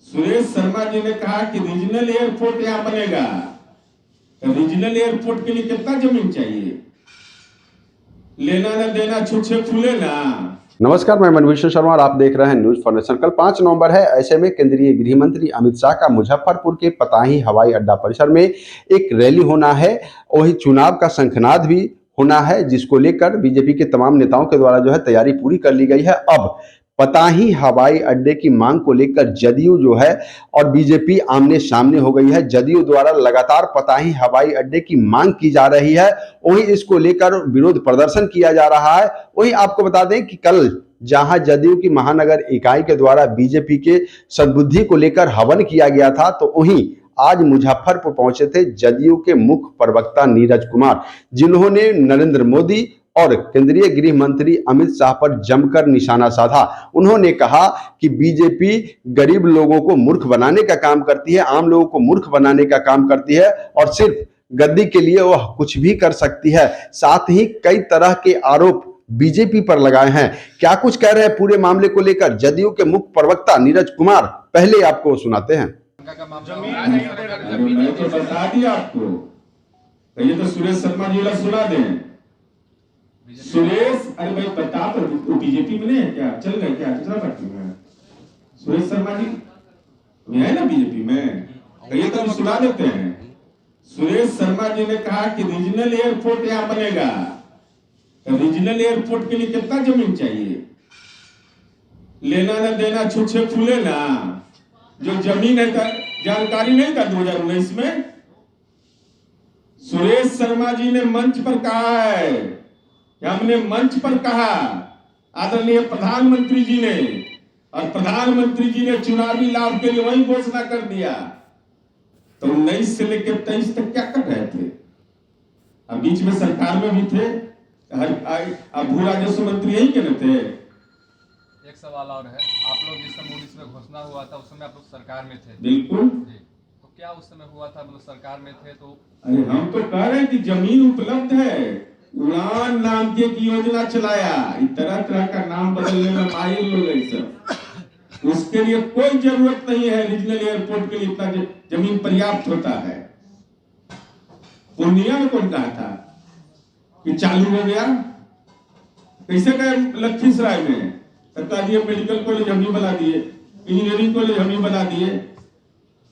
सुरेश शर्मा जी ने कहा कि रीजनल एयरपोर्ट यहाँ बनेगा। तो रीजनल एयरपोर्ट के लिए कितना जमीन चाहिए? लेना ना देना छुच्छे फूले ना। नमस्कार, मैं मनभूषण शर्मा और आप देख रहे हैं न्यूज फॉर नेशन। कल 5 नवंबर है। ऐसे में केंद्रीय गृह मंत्री अमित शाह का मुजफ्फरपुर के पताही हवाई अड्डा परिसर में एक रैली होना है। वही चुनाव का शंखनाद भी होना है, जिसको लेकर बीजेपी के तमाम नेताओं के द्वारा जो है तैयारी पूरी कर ली गई है। अब पताही हवाई अड्डे की मांग को लेकर जदयू जो है और बीजेपी आमने सामने हो गई है। जदयू द्वारा लगातार पताही हवाई अड्डे की मांग की जा रही है, वहीं इसको लेकर विरोध प्रदर्शन किया जा रहा है। वहीं आपको बता दें कि कल जहां जदयू की महानगर इकाई के द्वारा बीजेपी के सद्बुद्धि को लेकर हवन किया गया था, तो वहीं आज मुजफ्फरपुर पहुंचे थे जदयू के मुख्य प्रवक्ता नीरज कुमार, जिन्होंने नरेंद्र मोदी और केंद्रीय गृह मंत्री अमित शाह पर जमकर निशाना साधा। उन्होंने कहा कि बीजेपी गरीब लोगों को मूर्ख बनाने का काम करती है, आम लोगों को मूर्ख बनाने का काम करती है और सिर्फ गद्दी के लिए वह कुछ भी कर सकती है। साथ ही कई तरह के आरोप बीजेपी पर लगाए हैं। क्या कुछ कह रहे हैं पूरे मामले को लेकर जदयू के मुख्य प्रवक्ता नीरज कुमार, पहले आपको सुनाते हैं। मैं तो बता दिया आपको, ये तो सुरेश शर्मा जी वाला सुना दें। सुरेश, अरे भाई बता, तो बीजेपी में नहीं है क्या? चल गए क्या? दूसरा पार्टी में सुरेश शर्मा जी में है ना बीजेपी में, ये तो सुना देते हैं। सुरेश शर्मा जी ने कहा कि रीजनल एयरपोर्ट यहाँ बनेगा। तो रीजनल एयरपोर्ट के लिए कितना जमीन चाहिए? लेना ना देना छुच्छे फूले ना। जो जमीन है जानकारी नहीं था 2019 में। सुरेश शर्मा जी ने मंच पर कहा है, हमने मंच पर कहा आदरणीय प्रधानमंत्री जी ने, और प्रधानमंत्री जी ने चुनावी लाभ के लिए वही घोषणा कर दिया। तो 19 से लेकर 23 तक क्या कर रहे थे? अब बीच में सरकार में भी थे, भू राजस्व मंत्री यही के न थे। एक सवाल और है, आप लोग जिस समय मोदी में घोषणा हुआ था उस समय आप लोग सरकार में थे। बिल्कुल। तो क्या उस समय हुआ था, मतलब सरकार में थे तो? अरे हम तो कह रहे हैं कि जमीन उपलब्ध है। उड़ान नाम की एक योजना चलाया, तरह तरह का नाम बदलने में माहिर लोग सब। उसके लिए कोई जरूरत नहीं है। रीजनल एयरपोर्ट के लिए इतना जमीन पर्याप्त होता है। पूर्णिया में कौन कहा था कि चालू हो गया? कैसे गए लखीसराय में? सरकार दिए मेडिकल कॉलेज हम ही बना दिए, इंजीनियरिंग कॉलेज हम ही बना दिए।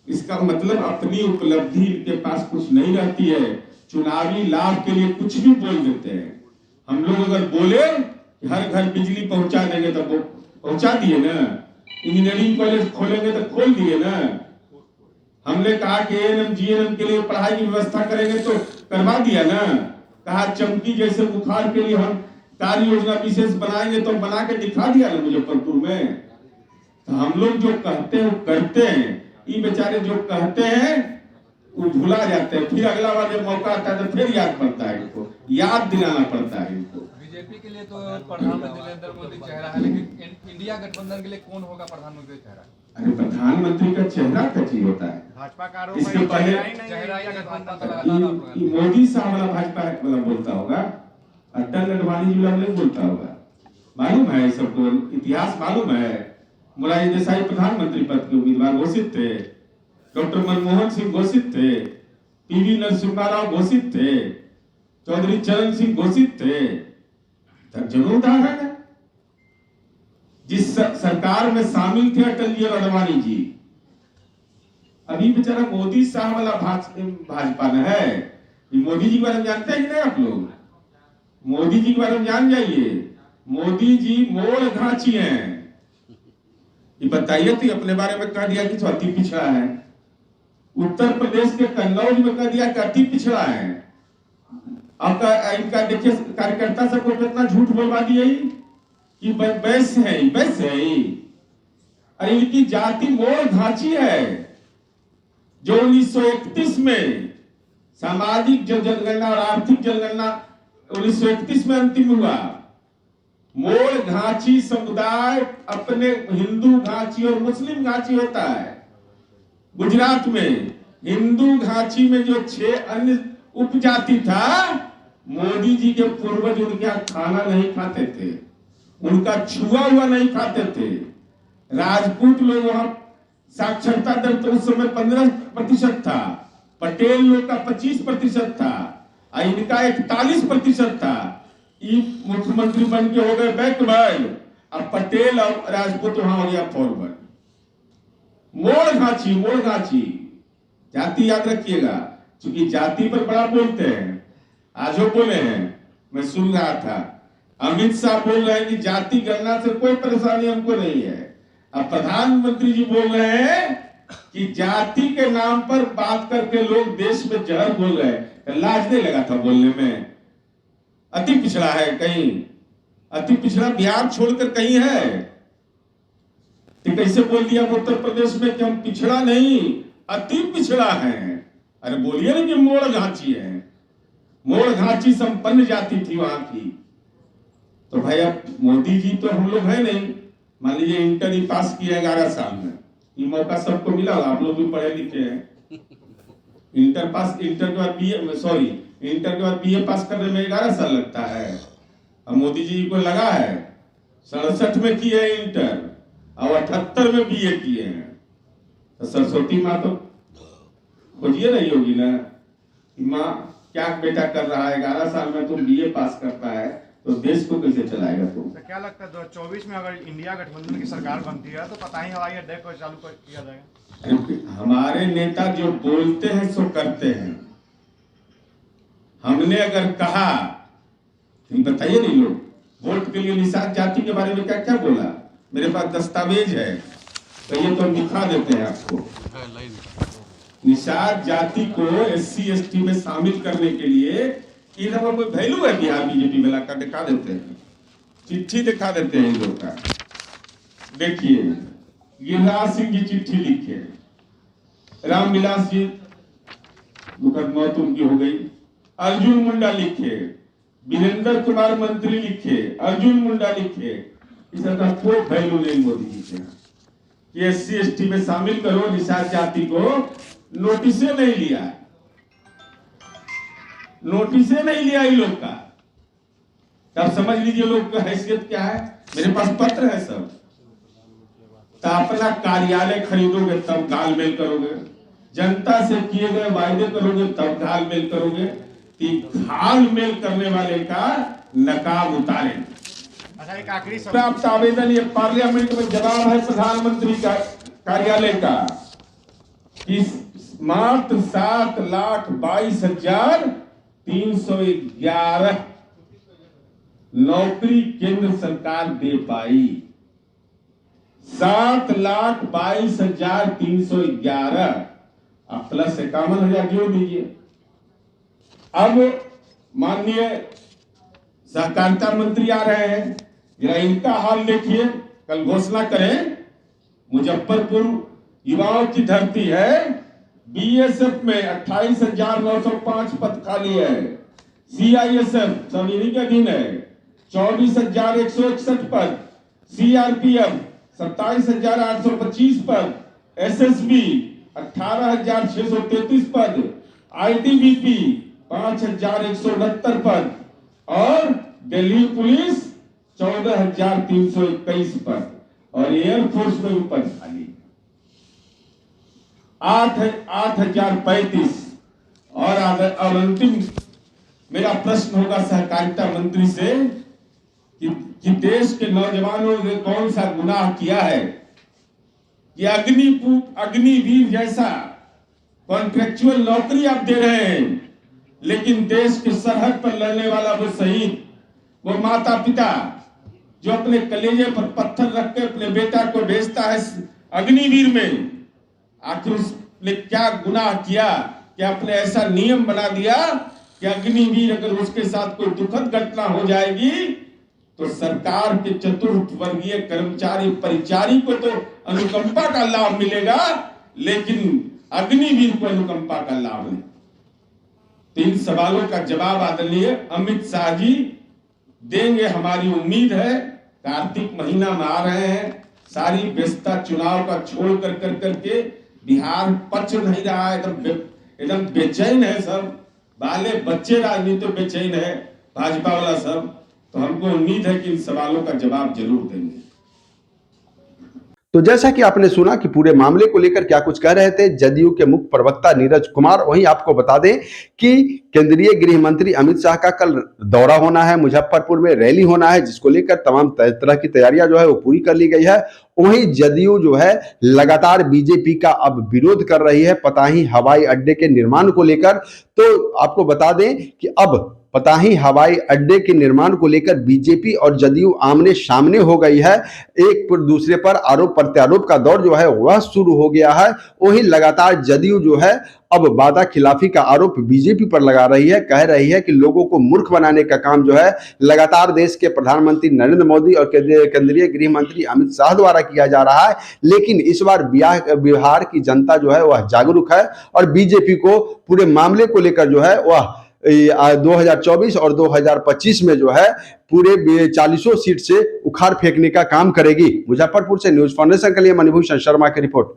इसका मतलब अपनी उपलब्धि के पास कुछ नहीं रहती है, चुनावी लाभ के लिए कुछ भी बोल देते हैं। हम लोग अगर बोले कि हर घर बिजली पहुंचा देंगे तो पहुंचा दिए ना, इंजीनियरिंग कॉलेज खोलेंगे तो खोल दिए ना। हमने कहा कि एएनएम जीएनएम के लिए पढ़ाई की व्यवस्था करेंगे तो करवा दिया ना। कहा चमकी जैसे बुखार के लिए हम कार्य योजना विशेष बनाएंगे तो बना के दिखा दिया ना मुजफ्फरपुर में। तो हम लोग जो कहते हैं वो करते हैं। ये बेचारे जो कहते हैं वो भुला जाते हैं, फिर अगला बार जब मौका आता है तो फिर याद पड़ता है, इनको याद दिलाना पड़ता है इनको। बीजेपी के लिए तो प्रधानमंत्री नरेंद्र मोदी चेहरा है, लेकिन इंडिया गठबंधन के लिए कौन होगा प्रधानमंत्री चेहरा? अरे प्रधानमंत्री का चेहरा क्या चीज होता है? भाजपा का इसके पहले मोदी साहब वाला भाजपा वाला बोलता होगा, अटल अडवाणी जी वाला नहीं बोलता होगा। मालूम है सबको, इतिहास मालूम है। मोरारजी देसाई प्रधानमंत्री पद के उम्मीदवार घोषित थे, डॉक्टर मनमोहन सिंह घोषित थे, पीवी नरसिम्हा राव घोषित थे, चौधरी चरण सिंह घोषित थे। दर्जनों उदाहरण है। जिस सरकार में शामिल थे अटल जी और अडवाणी जी, अभी बेचारा मोदी साहब वाला भाजपा न है। मोदी जी के बारे में जानते हैं कि नहीं आप लोग? मोदी जी के बारे में जान जाइए। मोदी जी मोड़ घाची हैं। ये बताइए तो अपने बारे में कह दिया कि अति पिछड़ा है। उत्तर प्रदेश के कन्नौज में कह दिया कि अति पिछड़ा है। आपका इनका देखिए कार्यकर्ता सबको कितना झूठ बोलवा दिया कि वैश्य है, वैश्य है। अरे इनकी जाति मोड़ घाची है। जो 1931 में सामाजिक जनगणना और आर्थिक जनगणना 1931 में अंतिम हुआ। मोड़ घाची समुदाय अपने हिंदू घाची और मुस्लिम घाची होता है। गुजरात में हिंदू घाची में जो 6 अन्य उपजाति था, मोदी जी के पूर्वज उनके यहाँ खाना नहीं खाते थे, उनका छुआ हुआ नहीं खाते थे। राजपूत लोग वहां साक्षरता दर तो उस समय 15% था, पटेल लोग का 25% था, इनका 41% था। मुख्यमंत्री बन के हो गए बैकवर्ड, अब पटेल और राजपूत वहां हो गया फॉरवर्ड। मोड़ घाची जाति याद रखिएगा, क्योंकि जाति पर बड़ा बोलते हैं। आज वो बोले हैं, मैं सुन रहा था, अमित शाह बोल रहे हैं कि जाति गणना से कोई परेशानी हमको नहीं है। अब प्रधानमंत्री जी बोल रहे हैं कि जाति के नाम पर बात करके लोग देश में जहर बोल रहे हैं। लाज नहीं लगा था बोलने में? अति पिछड़ा है कहीं? अति पिछड़ा बिहार छोड़कर कहीं है? तो कैसे बोल दिया उत्तर प्रदेश में कि हम पिछड़ा नहीं, अति पिछड़ा है? अरे बोलिए ना कि मोड़ घाची है। मोड़ घाची संपन्न जाति थी वहां की। तो भाई अब मोदी जी तो हम लोग है नहीं, मान लीजिए इंटर ही पास किया 11 साल में, ये मौका सबको मिला, आप लोग भी पढ़े लिखे हैं। इंटर के बाद बीए पास करने में 11 साल लगता है। अब मोदी जी को लगा है 67 में किए इंटर और 78 में बीए किए हैं। तो सरस्वती माँ तो खोजिए रही होगी ना कि माँ क्या बेटा कर रहा है, 11 साल में तुम बीए पास करता है तो देश को कैसे चलाएगा तुम? तो क्या लगता है 2024 में अगर इंडिया गठबंधन की सरकार बनती है तो पता ही हवाई अड्डे को चालू किया जाएगा? हमारे नेता जो बोलते हैं सो करते हैं। हमने अगर कहा तो बताइए नहीं, लोग वोट के लिए निषाद जाति के बारे में क्या क्या बोला, मेरे पास दस्तावेज है, तो ये तो हम दिखा देते हैं आपको। निषाद जाति को SC/ST में शामिल करने के लिए इधर कोई वैल्यू है बिहार बीजेपी वाला का? दिखा देते हैं, चिट्ठी दिखा देते हैं इन लोग का। देखिए, गिरिराज सिंह जी चिट्ठी लिखे, रामविलास जी दुखद मौत उनकी हो गई, अर्जुन मुंडा लिखे, वीरेंद्र कुमार मंत्री लिखे, अर्जुन मुंडा लिखे। इसका कोई वैल्यू नहीं मोदी जी के कि SC/ST में शामिल करो निषाद जाति को। नोटिसे नहीं लिया, नोटिसे नहीं लिया इन लोग का। तब समझ लीजिए लोग का हैसियत क्या है। मेरे पास पत्र है सब। तो अपना कार्यालय खरीदोगे तब गालमेल करोगे, जनता से किए गए वायदे करोगे तब गालमेल करोगे। घालमेल करने वाले का नकाब उतारे। अच्छा, एक आखिरी प्राप्त आवेदन, ये पार्लियामेंट में जवाब है प्रधानमंत्री का कार्यालय का कि मात्र 7,22,311 नौकरी केंद्र सरकार दे पाई। 7,22,311 अब प्लस 51,000 जोड़ दीजिए। अब माननीय सहकारिता मंत्री आ रहे हैं, जरा इनका हाल देखिए। कल घोषणा करें, मुजफ्फरपुर युवाओं की धरती है, BSF में 28,905 पद खाली है, CISF सब इन्हीं के अधीन है 24,161 पद, CRPF 27,825 पद, SSB 18,633 पद, ITBP 5,169 पद और दिल्ली पुलिस 14,321 पद और एयरफोर्स में भी पद खाली 8,035। और अंतिम मेरा प्रश्न होगा सहकारिता मंत्री से कि देश के नौजवानों ने कौन सा गुनाह किया है कि अग्निवीर जैसा कॉन्ट्रेक्चुअल नौकरी आप दे रहे हैं, लेकिन देश के सरहद पर लड़ने वाला वो शहीद, वो माता पिता जो अपने कलेजे पर पत्थर रख के अपने बेटा को भेजता है अग्निवीर में, आखिर उसने क्या गुनाह किया कि आपने ऐसा नियम बना दिया कि अग्निवीर अगर उसके साथ कोई दुखद घटना हो जाएगी तो सरकार के चतुर्थ वर्गीय कर्मचारी परिचारी को तो अनुकंपा का लाभ मिलेगा, लेकिन अग्निवीर को अनुकंपा का लाभ नहीं। तो इन सवालों का जवाब आदरणीय अमित शाह जी देंगे, हमारी उम्मीद है। कार्तिक महीना में आ रहे हैं, सारी व्यस्तता चुनाव का छोड़ कर करके बिहार पच नहीं रहा है, एकदम बेचैन है सब, बाले बच्चे राजनीति बेचैन है भाजपा वाला सब। तो हमको उम्मीद है कि इन सवालों का जवाब जरूर देंगे। तो जैसा कि आपने सुना कि पूरे मामले को लेकर क्या कुछ कह रहे थे जदयू के मुख्य प्रवक्ता नीरज कुमार। वहीं आपको बता दें कि केंद्रीय गृह मंत्री अमित शाह का कल दौरा होना है, मुजफ्फरपुर में रैली होना है, जिसको लेकर तमाम तरह की तैयारियां जो है वो पूरी कर ली गई है। वहीं जदयू जो है लगातार बीजेपी का अब विरोध कर रही है पताही हवाई अड्डे के निर्माण को लेकर। तो आपको बता दें कि अब पताही हवाई अड्डे के निर्माण को लेकर बीजेपी और जदयू आमने सामने हो गई है। एक पर दूसरे पर आरोप प्रत्यारोप का दौर जो है वह शुरू हो गया है। वहीं लगातार जदयू जो है अब वादा खिलाफी का आरोप बीजेपी पर लगा रही है, कह रही है कि लोगों को मूर्ख बनाने का काम जो है लगातार देश के प्रधानमंत्री नरेंद्र मोदी और केंद्रीय गृह मंत्री अमित शाह द्वारा किया जा रहा है। लेकिन इस बार बिहार की जनता जो है वह जागरूक है और बीजेपी को पूरे मामले को लेकर जो है वह 2024 और 2025 में जो है पूरे 40 सीट से उखाड़ फेंकने का काम करेगी। मुजफ्फरपुर से न्यूज फाउंडेशन के लिए मणिभूषण शर्मा की रिपोर्ट।